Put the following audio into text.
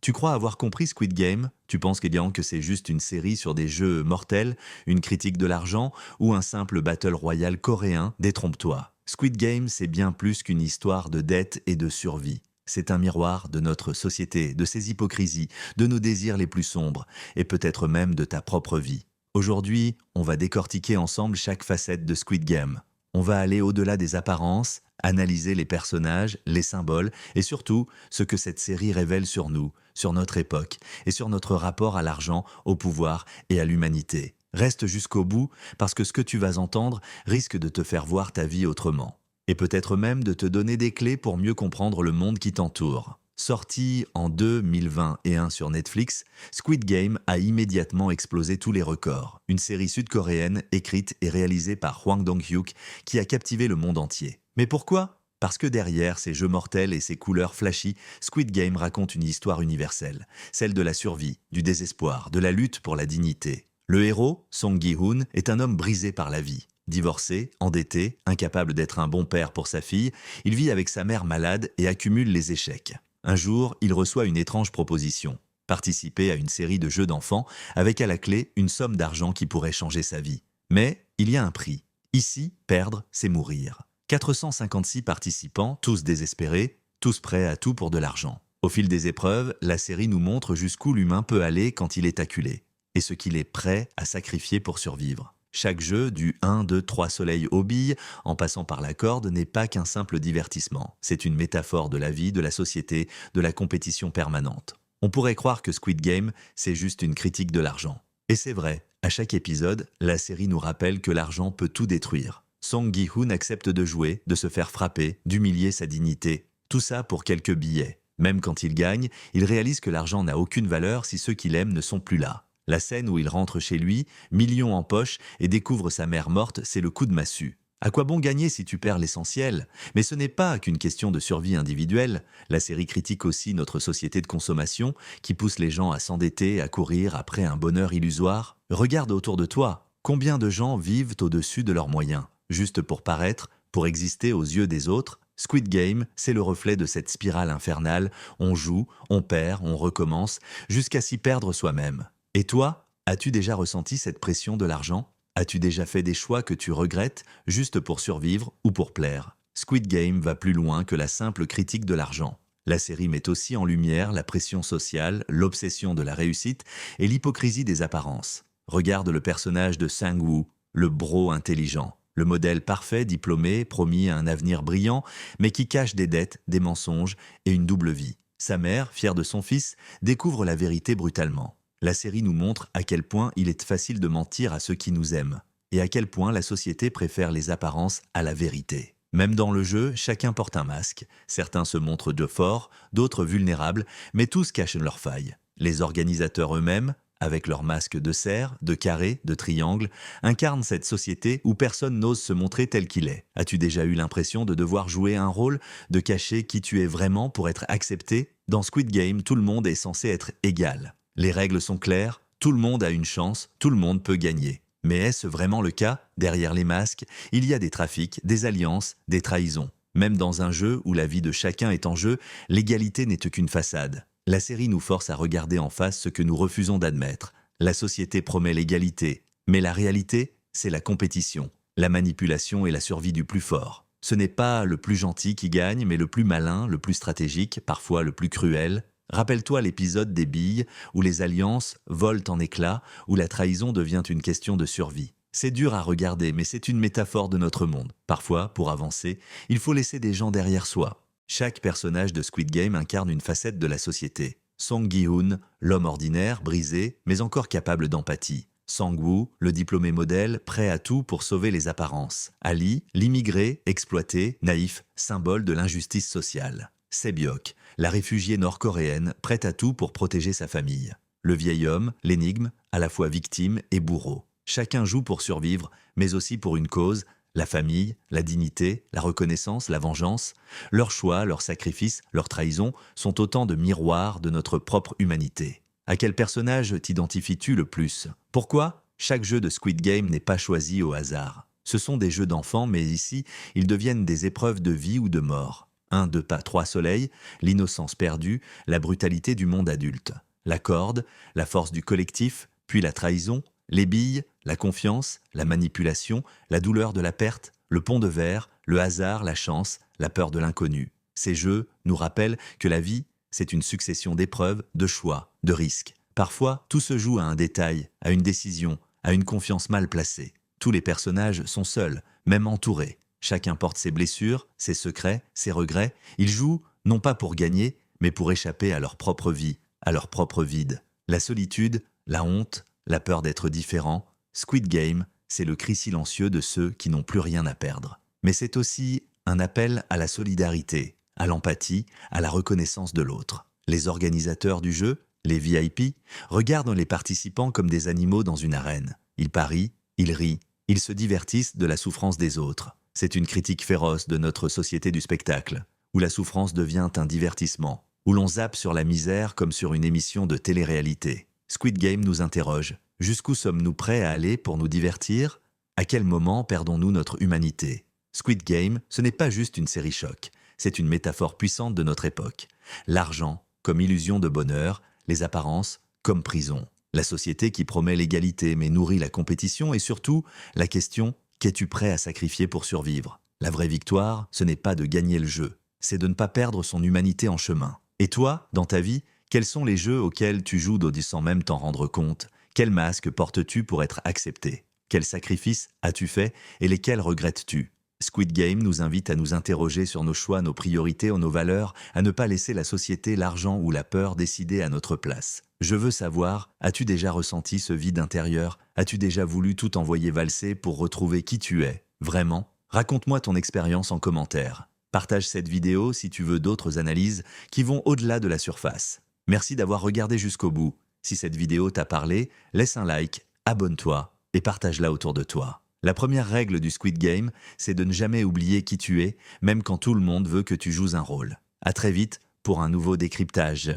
Tu crois avoir compris Squid Game? Tu penses également que c'est juste une série sur des jeux mortels, une critique de l'argent ou un simple battle royale coréen? Détrompe-toi. Squid Game, c'est bien plus qu'une histoire de dette et de survie. C'est un miroir de notre société, de ses hypocrisies, de nos désirs les plus sombres, et peut-être même de ta propre vie. Aujourd'hui, on va décortiquer ensemble chaque facette de Squid Game. On va aller au-delà des apparences, analyser les personnages, les symboles, et surtout ce que cette série révèle sur nous, sur notre époque, et sur notre rapport à l'argent, au pouvoir et à l'humanité. Reste jusqu'au bout, parce que ce que tu vas entendre risque de te faire voir ta vie autrement. Et peut-être même de te donner des clés pour mieux comprendre le monde qui t'entoure. Sorti en 2021 sur Netflix, Squid Game a immédiatement explosé tous les records. Une série sud-coréenne écrite et réalisée par Hwang Dong-hyuk qui a captivé le monde entier. Mais pourquoi? Parce que derrière ces jeux mortels et ces couleurs flashy, Squid Game raconte une histoire universelle, celle de la survie, du désespoir, de la lutte pour la dignité. Le héros, Song Gi-hoon, est un homme brisé par la vie. Divorcé, endetté, incapable d'être un bon père pour sa fille, il vit avec sa mère malade et accumule les échecs. Un jour, il reçoit une étrange proposition. Participer à une série de jeux d'enfants avec à la clé une somme d'argent qui pourrait changer sa vie. Mais il y a un prix. Ici, perdre, c'est mourir. 456 participants, tous désespérés, tous prêts à tout pour de l'argent. Au fil des épreuves, la série nous montre jusqu'où l'humain peut aller quand il est acculé, et ce qu'il est prêt à sacrifier pour survivre. Chaque jeu, du 1, 2, 3 soleils aux billes, en passant par la corde, n'est pas qu'un simple divertissement. C'est une métaphore de la vie, de la société, de la compétition permanente. On pourrait croire que Squid Game, c'est juste une critique de l'argent. Et c'est vrai, à chaque épisode, la série nous rappelle que l'argent peut tout détruire. Song Gi-hoon accepte de jouer, de se faire frapper, d'humilier sa dignité. Tout ça pour quelques billets. Même quand il gagne, il réalise que l'argent n'a aucune valeur si ceux qu'il aime ne sont plus là. La scène où il rentre chez lui, millions en poche, et découvre sa mère morte, c'est le coup de massue. À quoi bon gagner si tu perds l'essentiel? Mais ce n'est pas qu'une question de survie individuelle. La série critique aussi notre société de consommation, qui pousse les gens à s'endetter, à courir après un bonheur illusoire. Regarde autour de toi. Combien de gens vivent au-dessus de leurs moyens, juste pour paraître, pour exister aux yeux des autres? Squid Game, c'est le reflet de cette spirale infernale. On joue, on perd, on recommence, jusqu'à s'y perdre soi-même. Et toi, as-tu déjà ressenti cette pression de l'argent? As-tu déjà fait des choix que tu regrettes juste pour survivre ou pour plaire? Squid Game va plus loin que la simple critique de l'argent. La série met aussi en lumière la pression sociale, l'obsession de la réussite et l'hypocrisie des apparences. Regarde le personnage de Sang-woo, le bro intelligent, le modèle parfait, diplômé, promis à un avenir brillant, mais qui cache des dettes, des mensonges et une double vie. Sa mère, fière de son fils, découvre la vérité brutalement. La série nous montre à quel point il est facile de mentir à ceux qui nous aiment, et à quel point la société préfère les apparences à la vérité. Même dans le jeu, chacun porte un masque. Certains se montrent de forts, d'autres vulnérables, mais tous cachent leurs failles. Les organisateurs eux-mêmes, avec leurs masques de cerf, de carré, de triangle, incarnent cette société où personne n'ose se montrer tel qu'il est. As-tu déjà eu l'impression de devoir jouer un rôle, de cacher qui tu es vraiment pour être accepté? Dans Squid Game, tout le monde est censé être égal. Les règles sont claires, tout le monde a une chance, tout le monde peut gagner. Mais est-ce vraiment le cas? Derrière les masques, il y a des trafics, des alliances, des trahisons. Même dans un jeu où la vie de chacun est en jeu, l'égalité n'est qu'une façade. La série nous force à regarder en face ce que nous refusons d'admettre. La société promet l'égalité, mais la réalité, c'est la compétition, la manipulation et la survie du plus fort. Ce n'est pas le plus gentil qui gagne, mais le plus malin, le plus stratégique, parfois le plus cruel. Rappelle-toi l'épisode des billes, où les alliances volent en éclats, où la trahison devient une question de survie. C'est dur à regarder, mais c'est une métaphore de notre monde. Parfois, pour avancer, il faut laisser des gens derrière soi. Chaque personnage de Squid Game incarne une facette de la société. Song Gi-hoon, l'homme ordinaire, brisé, mais encore capable d'empathie. Sang-woo, le diplômé modèle, prêt à tout pour sauver les apparences. Ali, l'immigré, exploité, naïf, symbole de l'injustice sociale. Sebyok, la réfugiée nord-coréenne, prête à tout pour protéger sa famille. Le vieil homme, l'énigme, à la fois victime et bourreau. Chacun joue pour survivre, mais aussi pour une cause, la famille, la dignité, la reconnaissance, la vengeance. Leurs choix, leurs sacrifices, leurs trahisons sont autant de miroirs de notre propre humanité. À quel personnage t'identifies-tu le plus? Pourquoi? Chaque jeu de Squid Game n'est pas choisi au hasard. Ce sont des jeux d'enfants, mais ici, ils deviennent des épreuves de vie ou de mort. 1, 2 pas, 3 soleils, l'innocence perdue, la brutalité du monde adulte. La corde, la force du collectif, puis la trahison, les billes, la confiance, la manipulation, la douleur de la perte, le pont de verre, le hasard, la chance, la peur de l'inconnu. Ces jeux nous rappellent que la vie, c'est une succession d'épreuves, de choix, de risques. Parfois, tout se joue à un détail, à une décision, à une confiance mal placée. Tous les personnages sont seuls, même entourés. Chacun porte ses blessures, ses secrets, ses regrets. Ils jouent, non pas pour gagner, mais pour échapper à leur propre vie, à leur propre vide. La solitude, la honte, la peur d'être différent. Squid Game, c'est le cri silencieux de ceux qui n'ont plus rien à perdre. Mais c'est aussi un appel à la solidarité, à l'empathie, à la reconnaissance de l'autre. Les organisateurs du jeu, les VIP, regardent les participants comme des animaux dans une arène. Ils parient, ils rient, ils se divertissent de la souffrance des autres. C'est une critique féroce de notre société du spectacle, où la souffrance devient un divertissement, où l'on zappe sur la misère comme sur une émission de télé-réalité. Squid Game nous interroge. Jusqu'où sommes-nous prêts à aller pour nous divertir? À quel moment perdons-nous notre humanité? Squid Game, ce n'est pas juste une série choc, c'est une métaphore puissante de notre époque. L'argent comme illusion de bonheur, les apparences comme prison. La société qui promet l'égalité mais nourrit la compétition et surtout la question « qu'es-tu prêt à sacrifier pour survivre ?» La vraie victoire, ce n'est pas de gagner le jeu, c'est de ne pas perdre son humanité en chemin. Et toi, dans ta vie, quels sont les jeux auxquels tu joues sans même t'en rendre compte? Quel masque portes-tu pour être accepté? Quels sacrifices as-tu fait et lesquels regrettes-tu? Squid Game nous invite à nous interroger sur nos choix, nos priorités, nos valeurs, à ne pas laisser la société, l'argent ou la peur décider à notre place. Je veux savoir, as-tu déjà ressenti ce vide intérieur? As-tu déjà voulu tout envoyer valser pour retrouver qui tu es? Vraiment? Raconte-moi ton expérience en commentaire. Partage cette vidéo si tu veux d'autres analyses qui vont au-delà de la surface. Merci d'avoir regardé jusqu'au bout. Si cette vidéo t'a parlé, laisse un like, abonne-toi et partage-la autour de toi. La première règle du Squid Game, c'est de ne jamais oublier qui tu es, même quand tout le monde veut que tu joues un rôle. À très vite pour un nouveau décryptage.